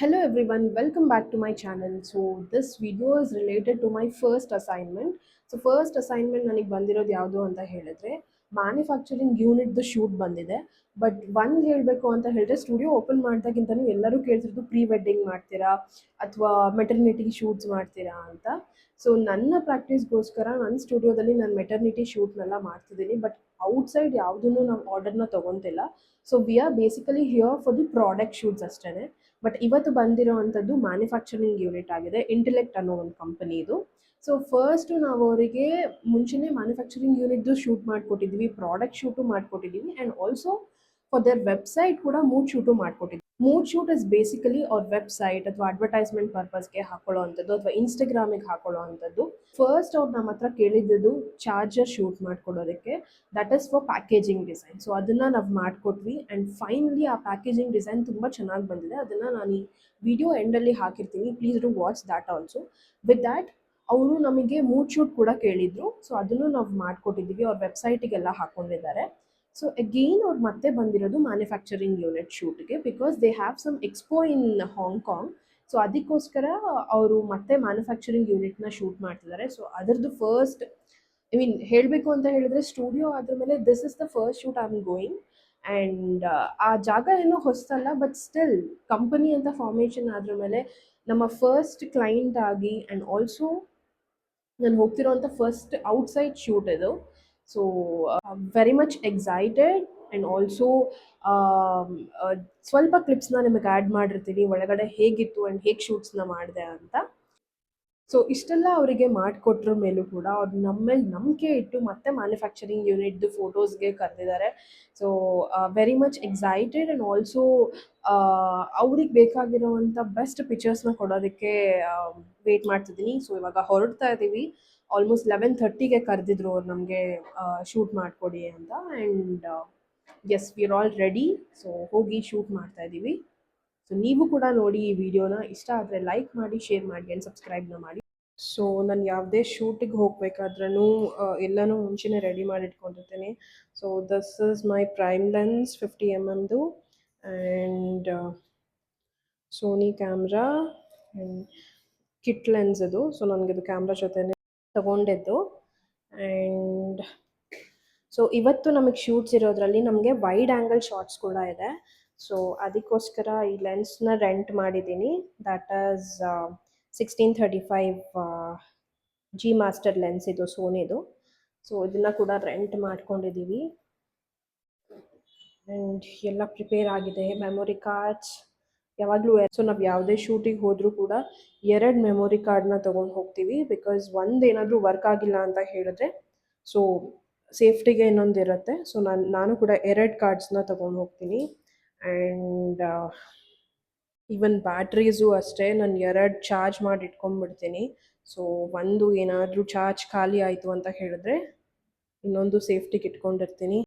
Hello everyone, welcome back to my channel. So this video is related to my first assignment. So first assignment ನನಗೆ ಬಂದಿರೋದು ಯಾವುದು ಅಂತ ಹೇಳಿದ್ರೆ manufacturing ಯೂನಿಟ್ದು shoot ಬಂದಿದೆ. ಬಟ್ ಒಂದು ಹೇಳಬೇಕು ಅಂತ ಹೇಳಿದ್ರೆ ಸ್ಟುಡಿಯೋ ಓಪನ್ ಮಾಡಿದಾಗಿಂತನೂ ಎಲ್ಲರೂ ಕೇಳ್ತಿರೋದು ಪ್ರೀ ವೆಡ್ಡಿಂಗ್ ಮಾಡ್ತೀರಾ ಅಥವಾ ಮೆಟರ್ನಿಟಿ ಶೂಟ್ಸ್ ಮಾಡ್ತೀರಾ ಅಂತ. ಸೊ ನನ್ನ ಪ್ರಾಕ್ಟೀಸ್ಗೋಸ್ಕರ ನನ್ನ ಸ್ಟುಡಿಯೋದಲ್ಲಿ ನಾನು ಮೆಟರ್ನಿಟಿ ಶೂಟ್ನೆಲ್ಲ ಮಾಡ್ತಿದ್ದೀನಿ. ಬಟ್ ಔಟ್ಸೈಡ್ ಯಾವುದನ್ನು ನಾವು ಆರ್ಡರ್ನ ತೊಗೊತಿಲ್ಲ. So we are basically here for the product shoots ಅಷ್ಟೇ. ಬಟ್ ಇವತ್ತು ಬಂದಿರೋವಂಥದ್ದು ಮ್ಯಾನುಫ್ಯಾಕ್ಚರಿಂಗ್ ಯೂನಿಟ್ ಆಗಿದೆ, ಇಂಟೆಲೆಕ್ಟ್ ಅನ್ನೋ ಒಂದು ಕಂಪನಿದು. ಸೊ ಫಸ್ಟು ನಾವು ಅವರಿಗೆ ಮುಂಚೆನೇ ಮ್ಯಾನುಫ್ಯಾಕ್ಚರಿಂಗ್ ಯೂನಿಟ್ದು ಶೂಟ್ ಮಾಡಿಕೊಟ್ಟಿದ್ವಿ, ಪ್ರಾಡಕ್ಟ್ ಶೂಟು ಮಾಡಿಕೊಟ್ಟಿದ್ದೀವಿ and also for their website ಕೂಡ ಮೂಡ್ ಶೂಟು ಮಾಡಿಕೊಟ್ಟಿದ್ವಿ. ಮೂಡ್ ಶೂಟ್ ಇಸ್ ಬೇಸಿಕಲಿ ಅವ್ರ ವೆಬ್ಸೈಟ್ ಅಥವಾ ಅಡ್ವರ್ಟೈಸ್ಮೆಂಟ್ ಪರ್ಪಸ್ಗೆ ಹಾಕೊಳ್ಳೋ ಅಂಥದ್ದು ಅಥವಾ ಇನ್ಸ್ಟಾಗ್ರಾಮಿಗೆ ಹಾಕೊಳ್ಳೋ ಅಂಥದ್ದು. ಫಸ್ಟ್ ಅವ್ರು ನಮ್ಮ ಹತ್ರ ಕೇಳಿದ್ದು ಚಾರ್ಜರ್ ಶೂಟ್ ಮಾಡಿಕೊಡೋದಕ್ಕೆ, that is for packaging design. So ಅದನ್ನು ನಾವು ಮಾಡಿಕೊಟ್ವಿ ಆ್ಯಂಡ್ ಫೈನಲಿ ಆ ಪ್ಯಾಕೇಜಿಂಗ್ ಡಿಸೈನ್ ತುಂಬ ಚೆನ್ನಾಗಿ ಬಂದಿದೆ. ಅದನ್ನು ನಾನು ಈ ವಿಡಿಯೋ ಎಂಡಲ್ಲಿ ಹಾಕಿರ್ತೀನಿ, please do watch that also. With that ಅವರು ನಮಗೆ ಮೂಡ್ ಶೂಟ್ ಕೂಡ ಕೇಳಿದರು. ಸೊ ಅದನ್ನು ನಾವು ಮಾಡಿಕೊಟ್ಟಿದ್ದೀವಿ, ಅವ್ರ ವೆಬ್ಸೈಟಿಗೆಲ್ಲ ಹಾಕ್ಕೊಂಡಿದ್ದಾರೆ. ಸೊ ಅಗೇನ್ ಅವ್ರು ಮತ್ತೆ ಬಂದಿರೋದು ಮ್ಯಾನುಫ್ಯಾಕ್ಚರಿಂಗ್ ಯೂನಿಟ್ ಶೂಟ್ಗೆ, because they have some expo in Hong Kong. So ಅದಕ್ಕೋಸ್ಕರ ಅವರು ಮತ್ತೆ ಮ್ಯಾನುಫ್ಯಾಕ್ಚರಿಂಗ್ ಯೂನಿಟ್ನ ಶೂಟ್ ಮಾಡ್ತಿದ್ದಾರೆ. ಸೊ ಅದರದ್ದು ಫಸ್ಟ್ ಹೇಳಬೇಕು ಅಂತ ಹೇಳಿದ್ರೆ ಸ್ಟುಡಿಯೋ ಆದ್ರ ಮೇಲೆ this is the first shoot I am going. And ಆ ಜಾಗ ಏನೋ ಹೊಸತಲ್ಲ, ಬಟ್ ಸ್ಟಿಲ್ ಕಂಪನಿ ಅಂತ ಫಾರ್ಮೇಷನ್ ಆದ್ರ ಮೇಲೆ ನಮ್ಮ ಫಸ್ಟ್ ಕ್ಲೈಂಟ್ ಆಗಿ ಆ್ಯಂಡ್ ಆಲ್ಸೋ ನಾನು ಹೋಗ್ತಿರೋಂಥ ಫಸ್ಟ್ ಔಟ್ಸೈಡ್ ಶೂಟ್ ಇದು. So very much excited and also ಸ್ವಲ್ಪ ಕ್ಲಿಪ್ಸ್ನ ನಿಮಗೆ ಆ್ಯಡ್ ಮಾಡಿರ್ತೀನಿ ಒಳಗಡೆ ಹೇಗಿತ್ತು ಆ್ಯಂಡ್ ಹೇಗೆ ಶೂಟ್ಸ್ನ ಮಾಡಿದೆ ಅಂತ. ಸೊ ಇಷ್ಟೆಲ್ಲ ಅವರಿಗೆ ಮಾಡಿಕೊಟ್ರ ಮೇಲೂ ಕೂಡ ಅವ್ರು ನಮ್ಮ ಮೇಲೆ ನಂಬಿಕೆ ಇಟ್ಟು ಮತ್ತೆ ಮ್ಯಾನುಫ್ಯಾಕ್ಚರಿಂಗ್ ಯೂನಿಟ್ದು ಫೋಟೋಸ್ಗೆ ಕರೆದಿದ್ದಾರೆ. So very much excited and also ಅವ್ರಿಗೆ ಬೇಕಾಗಿರೋವಂಥ ಬೆಸ್ಟ್ ಪಿಕ್ಚರ್ಸ್ನ ಕೊಡೋದಕ್ಕೆ ವೇಟ್ ಮಾಡ್ತಿದ್ದೀನಿ. ಸೊ ಇವಾಗ ಹೊರಡ್ತಾ ಇದ್ದೀವಿ. ಆಲ್ಮೋಸ್ಟ್ 11:30ಗೆ ಕರೆದಿದ್ರು ಅವ್ರು ನಮಗೆ ಶೂಟ್ ಮಾಡಿಕೊಡಿ ಅಂತ. And yes, we are all ready. So ಹೋಗಿ ಶೂಟ್ ಮಾಡ್ತಾ ಇದ್ದೀವಿ. ಸೊ ನೀವು ಕೂಡ ನೋಡಿ ಈ ವಿಡಿಯೋನ. ಇಷ್ಟ ಆದರೆ ಲೈಕ್ ಮಾಡಿ, ಶೇರ್ ಮಾಡಿ ಆ್ಯಂಡ್ ಸಬ್ಸ್ಕ್ರೈಬ್ನ ಮಾಡಿ. ಸೊ ನಾನು ಯಾವುದೇ ಶೂಟಿಗೆ ಹೋಗಬೇಕಾದ್ರೂ ಎಲ್ಲನೂ ಮುಂಚೆನೇ ರೆಡಿ ಮಾಡಿ ಇಟ್ಕೊಂಡಿರ್ತೀನಿ. So this is my prime lens 50 mm and Sony camera and kit lens ಅದು. ಸೊ ನನಗಿದು ಕ್ಯಾಮ್ರಾ ಜೊತೆನೇ ತಗೊಂಡಿದ್ದು. ಆ್ಯಂಡ್ ಸೊ ಇವತ್ತು ನಮಗೆ ಶೂಟ್ಸ್ ಇರೋದ್ರಲ್ಲಿ ನಮಗೆ ವೈಡ್ ಆ್ಯಂಗಲ್ ಶಾರ್ಟ್ಸ್ ಕೂಡ ಇದೆ. ಸೊ ಅದಕ್ಕೋಸ್ಕರ ಈ ಲೆನ್ಸ್ನ ರೆಂಟ್ ಮಾಡಿದ್ದೀನಿ. That is 1635 G master lens ಇದು ಸೋನಿದು. ಸೊ ಇದನ್ನು ಕೂಡ ರೆಂಟ್ ಮಾಡ್ಕೊಂಡಿದ್ದೀವಿ. ಆ್ಯಂಡ್ ಎಲ್ಲ ಪ್ರಿಪೇರ್ ಆಗಿದೆ. ಮೆಮೊರಿ ಕಾರ್ಡ್ಸ್ ಯಾವಾಗಲೂ ಸೊ ನಾವು ಯಾವುದೇ ಶೂಟಿಗೆ ಹೋದರೂ ಕೂಡ 2 ಮೆಮೊರಿ ಕಾರ್ಡ್ನ ತೊಗೊಂಡು ಹೋಗ್ತೀವಿ. ಬಿಕಾಸ್ ಒಂದೇನಾದರೂ ವರ್ಕ್ ಆಗಿಲ್ಲ ಅಂತ ಹೇಳಿದ್ರೆ ಸೊ ಸೇಫ್ಟಿಗೆ ಇನ್ನೊಂದು ಇರುತ್ತೆ. ಸೊ ನಾನು ಕೂಡ 2 ಕಾರ್ಡ್ಸ್ನ ತೊಗೊಂಡು ಹೋಗ್ತೀನಿ. ಆ್ಯಂಡ್ ಈವನ್ ಬ್ಯಾಟ್ರೀಸು ಅಷ್ಟೇ ನಾನು 2 ಚಾರ್ಜ್ ಮಾಡಿ ಇಟ್ಕೊಂಡ್ಬಿಡ್ತೀನಿ. ಸೊ ಒಂದು ಏನಾದರೂ ಚಾರ್ಜ್ ಖಾಲಿ ಆಯಿತು ಅಂತ ಹೇಳಿದ್ರೆ ಇನ್ನೊಂದು ಸೇಫ್ಟಿಗೆ ಇಟ್ಕೊಂಡಿರ್ತೀನಿ.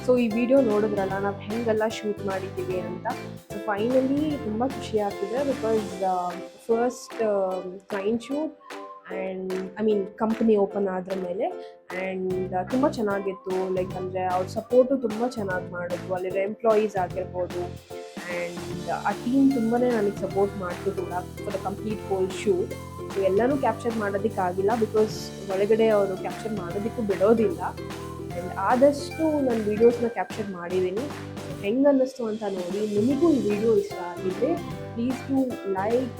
ಸೊ ಈ ವಿಡಿಯೋ ನೋಡಿದ್ರಲ್ಲ ನಾವು ಹೆಂಗೆಲ್ಲ ಶೂಟ್ ಮಾಡಿದ್ದೀವಿ ಅಂತ. ಸೊ ಫೈನಲಿ ತುಂಬ ಖುಷಿ ಆಗ್ತಿದೆ. Because first client shoot and company open ಆದ್ರ ಮೇಲೆ ಆ್ಯಂಡ್ ತುಂಬ ಚೆನ್ನಾಗಿತ್ತು. ಲೈಕ್ ಅಂದರೆ ಅವ್ರ ಸಪೋರ್ಟು ತುಂಬ ಚೆನ್ನಾಗಿ ಮಾಡಿದ್ರು. ಅಲ್ಲಿರೋ ಎಂಪ್ಲಾಯೀಸ್ ಆಗಿರ್ಬೋದು ಆ್ಯಂಡ್ ಆ ಟೀಮ್ ತುಂಬಾ ನನಗೆ ಸಪೋರ್ಟ್ ಮಾಡಿತು ಕೂಡ for the complete whole shoot. So ಎಲ್ಲನೂ ಕ್ಯಾಪ್ಚರ್ ಮಾಡೋದಕ್ಕಾಗಿಲ್ಲ, ಬಿಕಾಸ್ ಒಳಗಡೆ ಅವರು ಕ್ಯಾಪ್ಚರ್ ಮಾಡೋದಕ್ಕೂ ಬಿಡೋದಿಲ್ಲ. ಆ್ಯಂಡ್ ಆದಷ್ಟು ನಾನು ವೀಡಿಯೋಸ್ನ ಕ್ಯಾಪ್ಚರ್ ಮಾಡಿದ್ದೀನಿ. ಹೆಂಗೆ ಅನ್ನಿಸ್ತು ಅಂತ ನೋಡಿ. ನಿಮಗೂ ಈ ವಿಡಿಯೋ ಇಷ್ಟ ಆಗಿದ್ದರೆ please do like,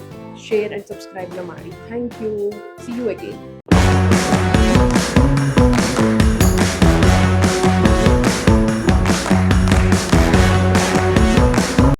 share and ಸಬ್ಸ್ಕ್ರೈಬ್ನ ಮಾಡಿ. Thank you. See you again.